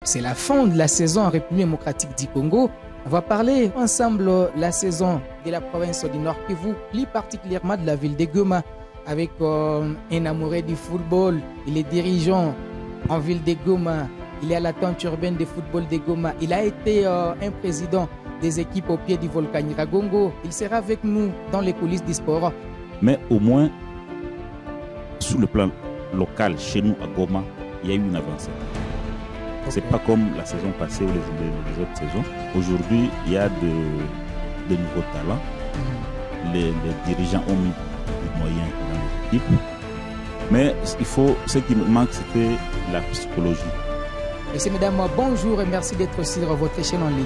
c'est la fin de la saison en République démocratique du Congo. On va parler ensemble la saison de la province du Nord Kivu, plus particulièrement de la ville de Goma, avec un amoureux du football. Il est dirigeant en ville de Goma. Il est à la tente urbaine de football de Goma. Il a été un président des équipes au pied du volcan Nyiragongo. Il sera avec nous dans les coulisses du sport. Mais au moins, sur le plan local, chez nous à Goma, il y a eu une avancée. Okay. C'est pas comme la saison passée ou les autres saisons. Aujourd'hui, il y a de nouveaux talents. Les dirigeants ont mis des moyens dans les équipes. Mais ce qui manque, c'était la psychologie. Messieurs, mesdames, bonjour et merci d'être sur votre chaîne en ligne.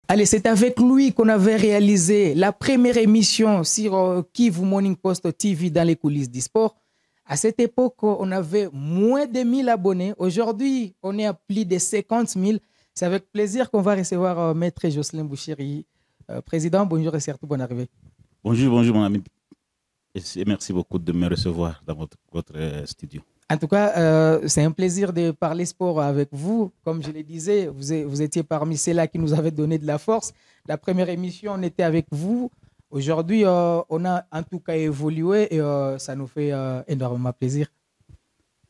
Allez, c'est avec lui qu'on avait réalisé la première émission sur Kivu Morning Post TV dans les coulisses du sport. À cette époque, on avait moins de 1000 abonnés. Aujourd'hui, on est à plus de 50 000. C'est avec plaisir qu'on va recevoir Maître Jocelyn Bouchiri. Président, bonjour et surtout bonne arrivée. Bonjour mon ami. Et merci beaucoup de me recevoir dans votre studio. En tout cas, c'est un plaisir de parler sport avec vous. Comme je le disais, vous étiez parmi ceux-là qui nous avaient donné de la force. La première émission, on était avec vous. Aujourd'hui, on a en tout cas évolué et ça nous fait énormément plaisir.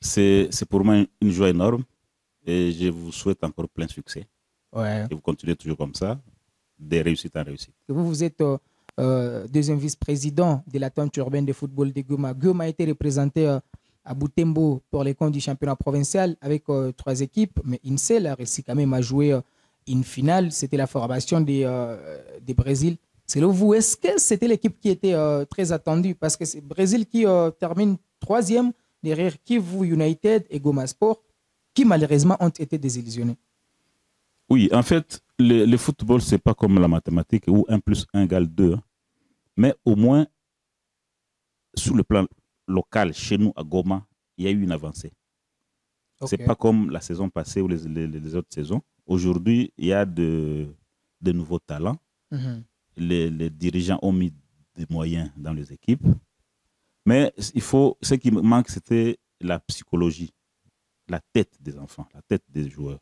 C'est pour moi une joie énorme et je vous souhaite encore plein succès. Ouais. Et vous continuez toujours comme ça, de réussite en réussite. Vous êtes deuxième vice-président de la tente urbaine de football de Goma. Goma a été représenté à Butembo pour les comptes du championnat provincial avec 3 équipes, mais INSEL a réussi quand même à jouer une finale. C'était la formation des Brésil. Selon vous, est-ce que c'était l'équipe qui était très attendue? Parce que c'est Brésil qui termine 3e derrière Kivu United et Goma Sport, qui malheureusement ont été désillusionnés. Oui, en fait, le football, ce n'est pas comme la mathématique où 1 + 1 = 2. Mais au moins, sur le plan local, chez nous à Goma, il y a eu une avancée. Okay. Ce n'est pas comme la saison passée ou les autres saisons. Aujourd'hui, il y a de nouveaux talents. Les dirigeants ont mis des moyens dans les équipes. Mais ce qui manque, c'était la psychologie, la tête des enfants, la tête des joueurs.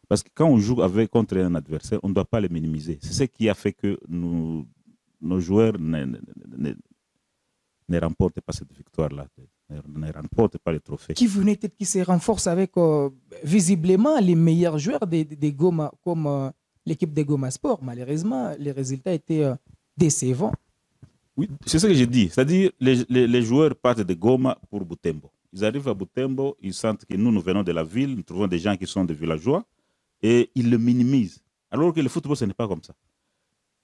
Parce que quand on joue contre un adversaire, on ne doit pas les minimiser. C'est ce qui a fait que nos joueurs ne remportent pas cette victoire-là, ne remportent pas le trophée. Qui venait peut-être qui se renforce avec visiblement les meilleurs joueurs des Goma, comme l'équipe de Goma Sport. Malheureusement, les résultats étaient décevants. Oui, c'est ce que j'ai dit. C'est-à-dire les joueurs partent de Goma pour Butembo. Ils arrivent à Butembo, ils sentent que nous venons de la ville, nous trouvons des gens qui sont des villageois et ils le minimisent. Alors que le football, ce n'est pas comme ça.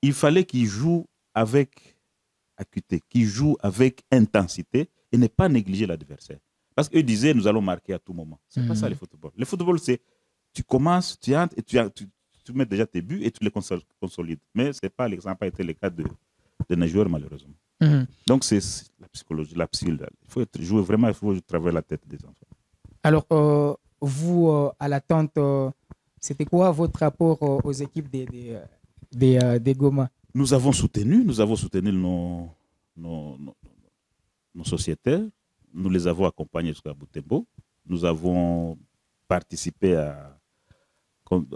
Il fallait qu'ils jouent avec acuité, qu'ils jouent avec intensité et ne pas négliger l'adversaire. Parce qu'eux disaient, nous allons marquer à tout moment. Ce n'est pas ça le football. Le football, c'est tu commences, tu entres et tu mets déjà tes buts et tu les consolides. Mais ça n'a pas été le cas de nos joueurs, malheureusement. Donc, c'est la psychologie, il faut jouer vraiment, il faut travailler la tête des enfants. Alors, vous, à l'attente, c'était quoi votre rapport aux équipes des Goma? Nous avons soutenu nos sociétaires. Nous les avons accompagnés jusqu'à Butembo. Nous avons participé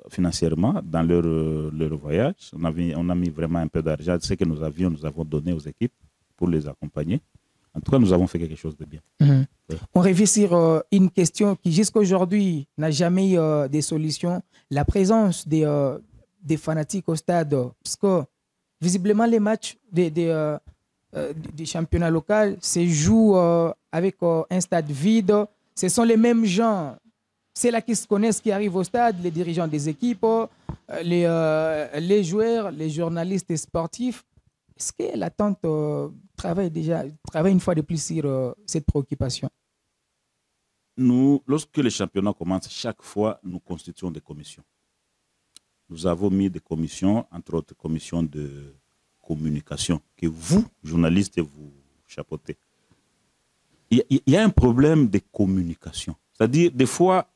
financièrement dans leur voyage. On a mis vraiment un peu d'argent. Ce que nous avons donné aux équipes pour les accompagner. En tout cas, nous avons fait quelque chose de bien. Ouais. On revient sur une question qui, jusqu'à aujourd'hui, n'a jamais eu de solution. La présence des fanatiques au stade. Parce que, visiblement, les matchs du championnat local se jouent avec un stade vide. Ce sont les mêmes gens. C'est là qu'ils se connaissent, qui arrivent au stade, les dirigeants des équipes, les joueurs, les journalistes et sportifs. Est-ce que l'attente travaille une fois de plus sur cette préoccupation? Nous, lorsque les championnats commencent, chaque fois, nous constituons des commissions. Nous avons mis des commissions, entre autres commissions de communication, que vous, journalistes, vous chapeautez. Il y a un problème de communication. C'est-à-dire, des fois,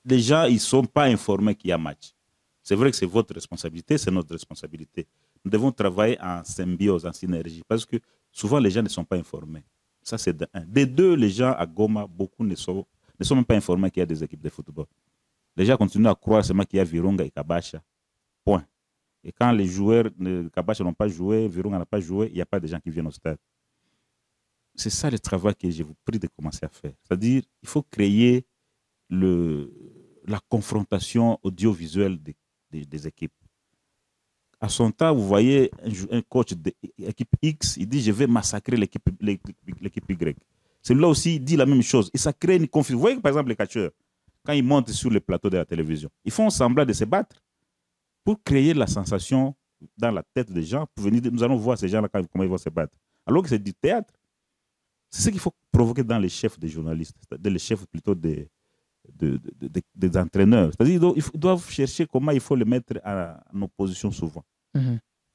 les gens ils ne sont pas informés qu'il y a match. C'est vrai que c'est votre responsabilité, c'est notre responsabilité. Nous devons travailler en symbiose, en synergie, parce que souvent les gens ne sont pas informés. Ça, c'est de un. Des deux, les gens à Goma, beaucoup ne sont même pas informés qu'il y a des équipes de football. Les gens continuent à croire seulement qu'il y a Virunga et Kabasha. Point. Et quand les joueurs de Kabasha n'ont pas joué, Virunga n'a pas joué, il n'y a pas de gens qui viennent au stade. C'est ça le travail que je vous prie de commencer à faire. C'est-à-dire, il faut créer la confrontation audiovisuelle des équipes. À son temps, vous voyez un coach de l'équipe X, il dit je vais massacrer l'équipe Y. Celui-là aussi, il dit la même chose. Et ça crée une confusion. Vous voyez par exemple les catcheurs, quand ils montent sur le plateau de la télévision, ils font semblant de se battre pour créer la sensation dans la tête des gens. Pour venir, nous allons voir ces gens-là comment ils vont se battre. Alors que c'est du théâtre. C'est ce qu'il faut provoquer dans les chefs des journalistes, c'est-à-dire les chefs plutôt des entraîneurs. C'est-à-dire qu'ils doivent chercher comment il faut les mettre en opposition souvent.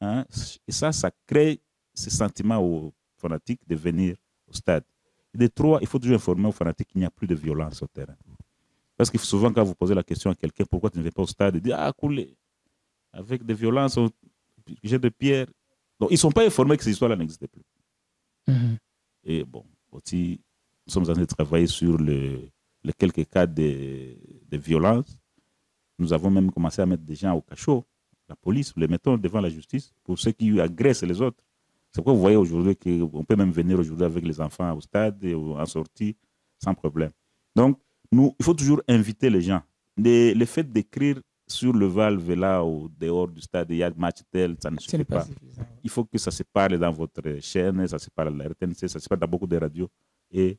Hein? Et ça crée ce sentiment aux fanatiques de venir au stade. Et de trois, il faut toujours informer aux fanatiques qu'il n'y a plus de violence au terrain. Parce que souvent, quand vous posez la question à quelqu'un, pourquoi tu ne viens pas au stade, il dit, coulé, avec des violences, jet de pierre. Donc, ils ne sont pas informés que ces histoires-là n'existent plus. Et bon, aussi, nous sommes en train de travailler sur les quelques cas de violence. Nous avons même commencé à mettre des gens au cachot, la police, les mettons devant la justice pour ceux qui agressent les autres. C'est pourquoi vous voyez aujourd'hui qu'on peut même venir aujourd'hui avec les enfants au stade et en sortie sans problème. Donc, il faut toujours inviter les gens. Le fait d'écrire sur le valve là, au dehors du stade, il y a match tel, ça ne suffit pas. Il faut que ça se parle dans votre chaîne, ça se parle à la RTNC, ça se parle dans beaucoup de radios. Et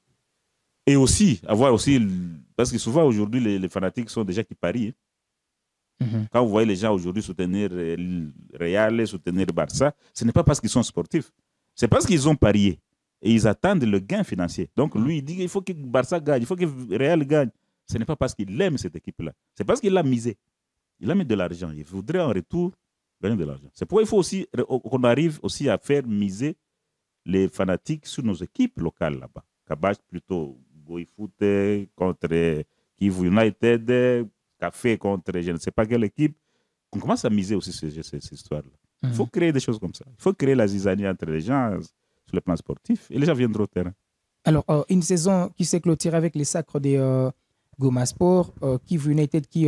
aussi, avoir aussi, parce que souvent aujourd'hui, les fanatiques sont des gens qui parient. Quand vous voyez les gens aujourd'hui soutenir Real, soutenir Barça, ce n'est pas parce qu'ils sont sportifs, c'est parce qu'ils ont parié et ils attendent le gain financier. Donc lui, il dit qu'il faut que Barça gagne, il faut que Real gagne. Ce n'est pas parce qu'il aime cette équipe-là, c'est parce qu'il l'a misé. Il a mis de l'argent, il voudrait en retour gagner de l'argent. C'est pourquoi il faut aussi qu'on arrive aussi à faire miser les fanatiques sur nos équipes locales là-bas. Kabash plutôt Goifoot contre Kivu United, Café contre je ne sais pas quelle équipe. On commence à miser aussi ces histoires-là. Il faut créer des choses comme ça. Il faut créer la zizanie entre les gens sur le plan sportif et les gens viendront au terrain. Alors, une saison qui s'est clôturée avec les sacres des Goma Sport, Kivu United qui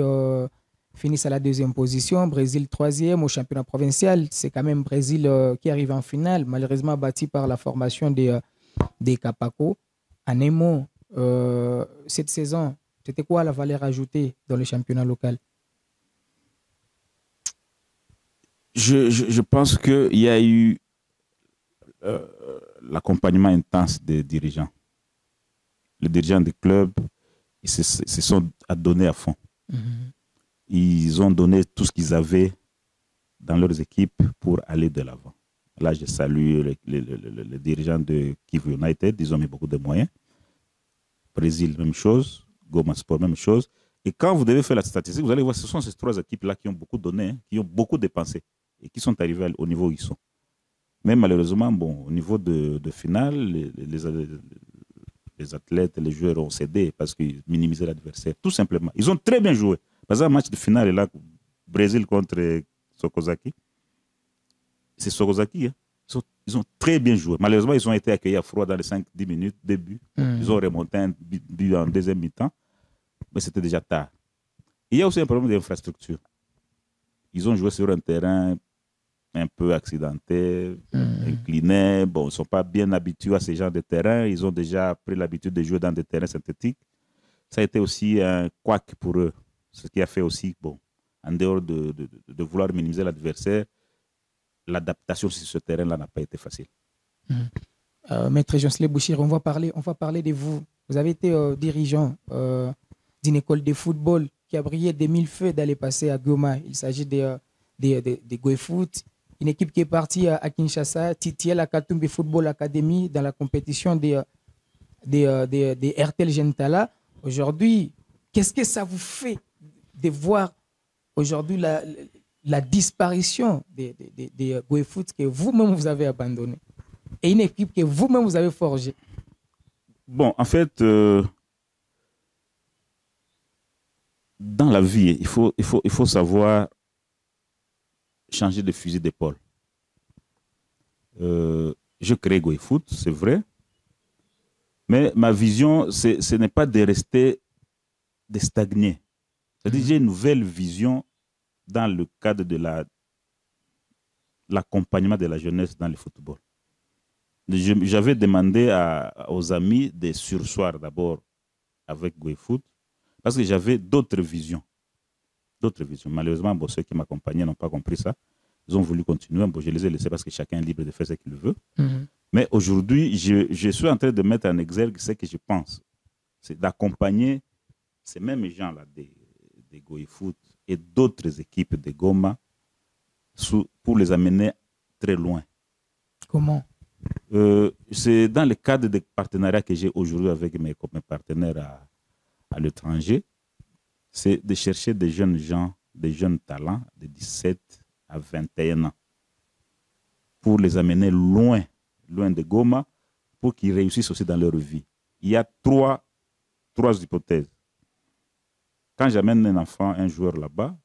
finissent à la 2e position, Brésil 3e au championnat provincial. C'est quand même Brésil qui arrive en finale, malheureusement battu par la formation des Capaco. En un mot, cette saison, c'était quoi la valeur ajoutée dans le championnat local? Je pense qu'il y a eu l'accompagnement intense des dirigeants. Les dirigeants du club, ils se sont adonnés à fond. Ils ont donné tout ce qu'ils avaient dans leurs équipes pour aller de l'avant. Là, je salue les dirigeants de Kivu United. Ils ont mis beaucoup de moyens. Brésil, même chose. Goma Sport, même chose. Et quand vous devez faire la statistique, vous allez voir, ce sont ces 3 équipes-là qui ont beaucoup donné, qui ont beaucoup dépensé et qui sont arrivées au niveau où ils sont. Mais malheureusement, au niveau de finale, les athlètes, les joueurs ont cédé parce qu'ils minimisaient l'adversaire. Tout simplement. Ils ont très bien joué. Par exemple, un match de finale, là, Brésil contre Sokozaki. C'est Sokozaki. Hein. Ils ont très bien joué. Malheureusement, ils ont été accueillis à froid dans les 5-10 minutes début. Ils ont remonté un but en 2e mi-temps. Mais c'était déjà tard. Il y a aussi un problème d'infrastructure. Ils ont joué sur un terrain un peu accidenté, incliné. Bon, ils ne sont pas bien habitués à ce genre de terrain. Ils ont déjà pris l'habitude de jouer dans des terrains synthétiques. Ça a été aussi un couac pour eux. Ce qui a fait aussi, en dehors de vouloir minimiser l'adversaire, l'adaptation sur ce terrain-là n'a pas été facile. Maître Jocelyn Bouchir, on va parler de vous. Vous avez été dirigeant d'une école de football qui a brillé de mille feux d'aller passer à Goma. Il s'agit de Goifoot, une équipe qui est partie à Kinshasa, titillée la Katumbi Football Academy dans la compétition des RTL Gentala. Aujourd'hui, qu'est-ce que ça vous fait de voir aujourd'hui la disparition des Goifoot que vous-même vous avez abandonné et une équipe que vous-même vous avez forgée? Bon, en fait, dans la vie, il faut savoir changer de fusil d'épaule. Je crée Goifoot, c'est vrai, Mais ma vision, ce n'est pas de rester, de stagner. C'est-à-dire, j'ai une nouvelle vision dans le cadre de l'accompagnement de la jeunesse dans le football. J'avais demandé aux amis de sursoir d'abord avec GoFoot parce que j'avais d'autres visions. Malheureusement, bon, ceux qui m'accompagnaient n'ont pas compris ça. Ils ont voulu continuer. Bon, je les ai laissés parce que chacun est libre de faire ce qu'il veut. Mais aujourd'hui, je suis en train de mettre en exergue ce que je pense. C'est d'accompagner ces mêmes gens-là, des GoFoot et d'autres équipes de Goma pour les amener très loin. Comment? C'est dans le cadre des partenariats que j'ai aujourd'hui avec mes partenaires à l'étranger. C'est de chercher des jeunes gens, des jeunes talents de 17 à 21 ans pour les amener loin de Goma pour qu'ils réussissent aussi dans leur vie. Il y a trois hypothèses. Quand j'amène un enfant, un joueur là-bas,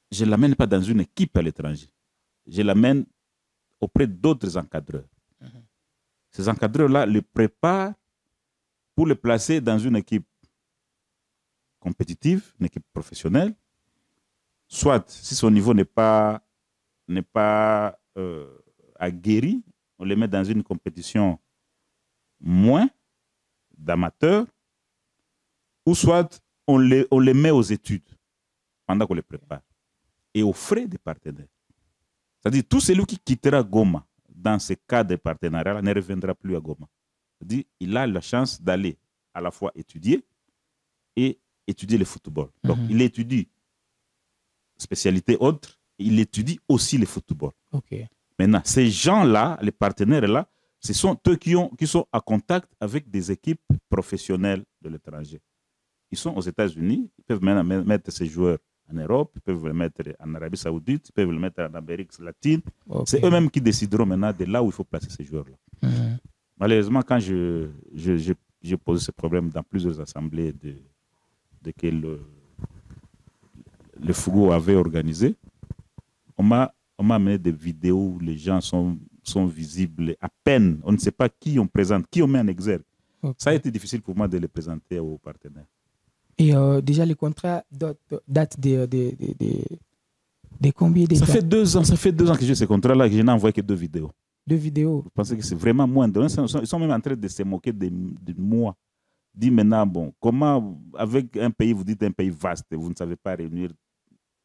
je ne l'amène pas dans une équipe à l'étranger. Je l'amène auprès d'autres encadreurs. Ces encadreurs-là le préparent pour le placer dans une équipe compétitive, une équipe professionnelle, soit si son niveau n'est pas aguerri, on les met dans une compétition moins d'amateurs, ou soit on les met aux études pendant qu'on les prépare et aux frais des partenaires. C'est-à-dire tout celui qui quittera Goma dans ce cas de partenariat ne reviendra plus à Goma. C'est-à-dire il a la chance d'aller à la fois étudier et étudier le football. Donc il étudie spécialité autre, il étudie aussi le football. Maintenant, ces gens-là, les partenaires-là, ce sont eux qui sont en contact avec des équipes professionnelles de l'étranger. Ils sont aux États-Unis, ils peuvent maintenant mettre ces joueurs en Europe, ils peuvent les mettre en Arabie Saoudite, ils peuvent les mettre en Amérique latine. C'est eux-mêmes qui décideront maintenant de là où il faut placer ces joueurs-là. Malheureusement, quand j'ai posé ce problème dans plusieurs assemblées que le Fougo avait organisé, on m'a amené des vidéos où les gens sont visibles à peine. On ne sait pas qui on présente, qui on met en exergue. Ça a été difficile pour moi de les présenter aux partenaires. Et déjà, les contrats datent de combien d'états? Ça fait 2 ans que j'ai ce contrat-là et que je n'ai envoyé que 2 vidéos. 2 vidéos? Je pensais que c'est vraiment moins. Ils sont même en train de se moquer de moi. Dis maintenant, bon, comment, avec un pays, vous dites un pays vaste, vous ne savez pas réunir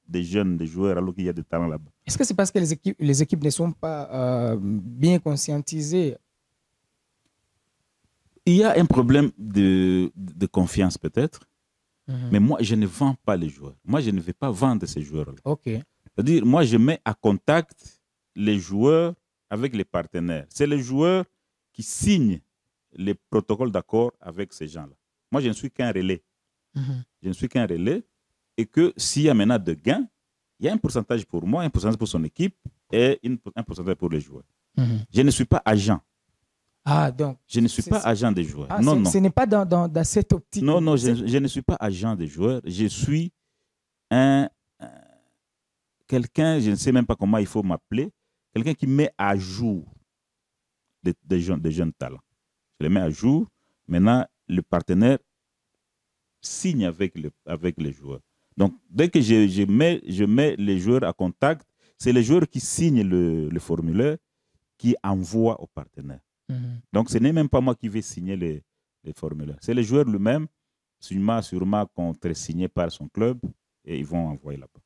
des jeunes, des joueurs, alors qu'il y a des talents là-bas. Est-ce que c'est parce que les équipes ne sont pas bien conscientisées? Il y a un problème de confiance peut-être, mais moi, je ne vends pas les joueurs. Moi, je ne vais pas vendre ces joueurs-là. C'est-à-dire, moi, je mets à contact les joueurs avec les partenaires. C'est les joueurs qui signent les protocoles d'accord avec ces gens-là. Moi, je ne suis qu'un relais. Je ne suis qu'un relais et que s'il y a maintenant de gains, il y a un pourcentage pour moi, un pourcentage pour son équipe et un pourcentage pour les joueurs. Je ne suis pas agent. Donc, je ne suis pas agent des joueurs. Non. Ce n'est pas dans cette optique. Non, je ne suis pas agent des joueurs. Je suis quelqu'un, je ne sais même pas comment il faut m'appeler, quelqu'un qui met à jour des jeunes talents. Je les mets à jour. Maintenant, le partenaire signe avec les joueurs. Donc, dès que je mets les joueurs à contact, c'est les joueurs qui signent le formulaire qui envoient au partenaire. Donc, ce n'est même pas moi qui vais signer les formulaires. C'est les joueurs eux-mêmes, sûrement contre-signés par son club, et ils vont envoyer là-bas.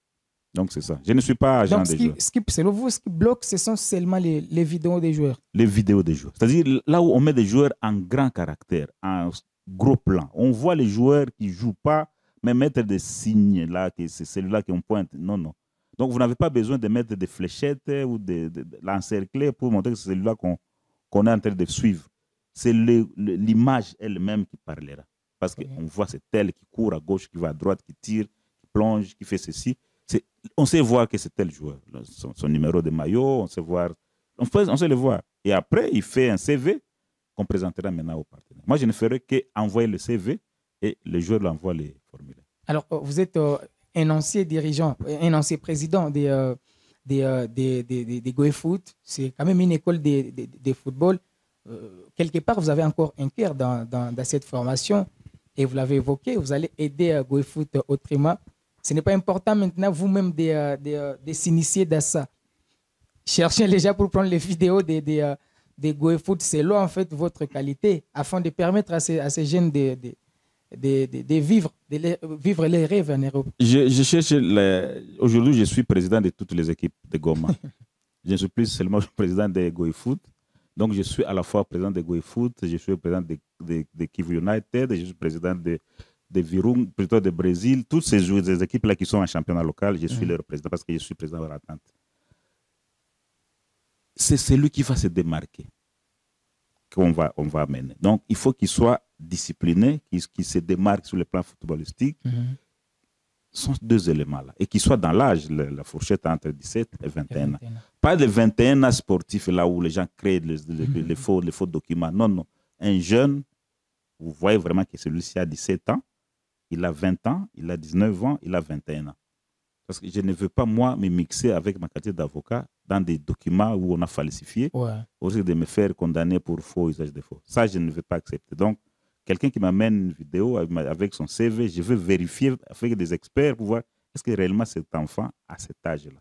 Donc, c'est ça. Je ne suis pas agent des joueurs. Selon vous, ce qui bloque, ce sont seulement les vidéos des joueurs? Les vidéos des joueurs. C'est-à-dire là où on met des joueurs en grand caractère, en gros plan. On voit les joueurs qui ne jouent pas, mais mettre des signes là, que c'est celui-là qu'on pointe. Non. Donc, vous n'avez pas besoin de mettre des fléchettes ou de l'encercler pour montrer que c'est celui-là qu'on est en train de suivre. C'est l'image elle-même qui parlera. Parce qu'on voit c'est tel qui court à gauche, qui va à droite, qui tire, qui plonge, qui fait ceci. On sait voir que c'est tel joueur. Son numéro de maillot, on sait le voir. Et après, il fait un CV qu'on présentera maintenant au partenaire. Moi, je ne ferai qu'envoyer le CV et le joueur l'envoie les formulaires. Alors, vous êtes un ancien dirigeant, un ancien président des GoFoot. C'est quand même une école de football. quelque part, vous avez encore un cœur dans cette formation et vous l'avez évoqué, vous allez aider GoFoot autrement. Ce n'est pas important maintenant vous-même de s'initier dans ça. Cherchez les gens pour prendre les vidéos de GoFoot selon en fait votre qualité afin de permettre à ces jeunes de vivre les rêves en Europe. Je cherche aujourd'hui, je suis président de toutes les équipes de Goma. Je ne suis plus seulement président de GoFoot. Donc, je suis à la fois président de GoFoot, je suis président de Kivu United, je suis président de Virung, plutôt de Brésil. Toutes ces équipes-là qui sont en championnat local, je suis leur président parce que je suis président de l'attente. C'est celui qui va se démarquer qu'on va amener. Donc, il faut qu'il soit discipliné, qu'il se démarque sur le plan footballistique. Ce sont deux éléments-là. Et qu'il soit dans l'âge, la fourchette entre 17 et 21 ans. Pas de 21 ans sportifs là où les gens créent les faux documents. Non, non. Un jeune, vous voyez vraiment que celui-ci a 17 ans, il a 20 ans, il a 19 ans, il a 21 ans. Parce que je ne veux pas, moi, me mixer avec ma qualité d'avocat dans des documents où on a falsifié, au risque de me faire condamner pour faux usage de faux. Ça, je ne veux pas accepter. Donc, quelqu'un qui m'amène une vidéo avec son CV, je veux vérifier avec des experts pour voir est-ce que réellement cet enfant a cet âge-là.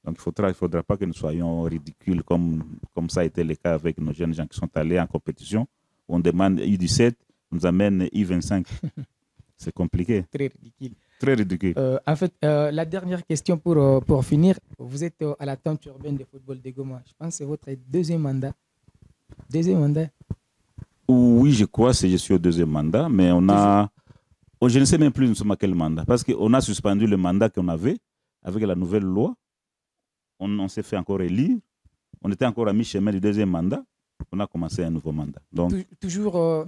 Donc, il ne faudra pas que nous soyons ridicules comme ça a été le cas avec nos jeunes gens qui sont allés en compétition. On demande U17, on nous amène U25. C'est compliqué. Très ridicule. Très ridicule. En fait, la dernière question pour finir. Vous êtes à la tente urbaine de football de Goma. Je pense que c'est votre deuxième mandat. Deuxième mandat. Oui, je crois que je suis au deuxième mandat, mais je ne sais même plus nous sommes à quel mandat. Parce qu'on a suspendu le mandat qu'on avait avec la nouvelle loi. On s'est fait encore élire. On était encore à mi-chemin du deuxième mandat. On a commencé un nouveau mandat. Donc, toujours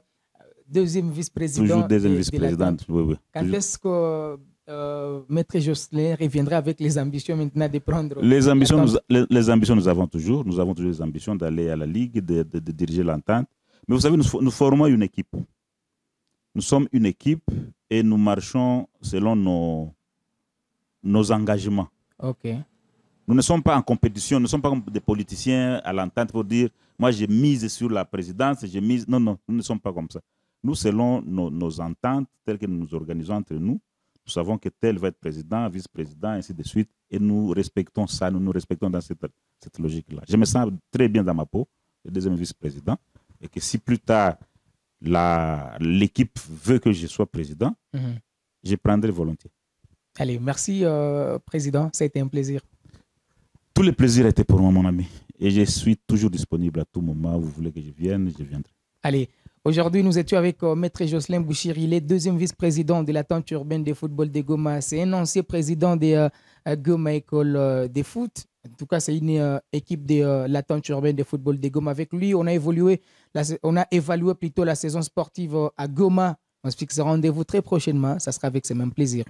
deuxième vice-président. Toujours deuxième vice-présidente, oui. Quand est-ce que Maître Jocelyn reviendra avec les ambitions maintenant de prendre... Les ambitions, nous avons toujours. Nous avons toujours les ambitions d'aller à la Ligue, de diriger l'entente. Mais vous savez, nous formons une équipe. Nous sommes une équipe et nous marchons selon nos engagements. OK. Nous ne sommes pas en compétition, nous ne sommes pas comme des politiciens à l'entente pour dire moi j'ai mise sur la présidence, j'ai mise. Non, nous ne sommes pas comme ça. Nous, selon nos ententes, telles que nous nous organisons entre nous, nous savons que tel va être président, vice-président, ainsi de suite, et nous respectons ça, nous nous respectons dans cette logique-là. Je me sens très bien dans ma peau, le deuxième vice-président, et que si plus tard l'équipe veut que je sois président, je prendrai volontiers. Allez, merci président, ça a été un plaisir. Tout le plaisir était pour moi, mon ami, et je suis toujours disponible à tout moment. Vous voulez que je vienne, je viendrai. Allez. Aujourd'hui, nous étions avec Maître Jocelyn Bouchiri, il est deuxième vice-président de la tente urbaine de football de Goma. C'est un ancien président de Goma École de foot. En tout cas, c'est une équipe de la tente urbaine de football de Goma. Avec lui, on a évalué plutôt la saison sportive à Goma. On se fixe un rendez-vous très prochainement. Ça sera avec ce même plaisir.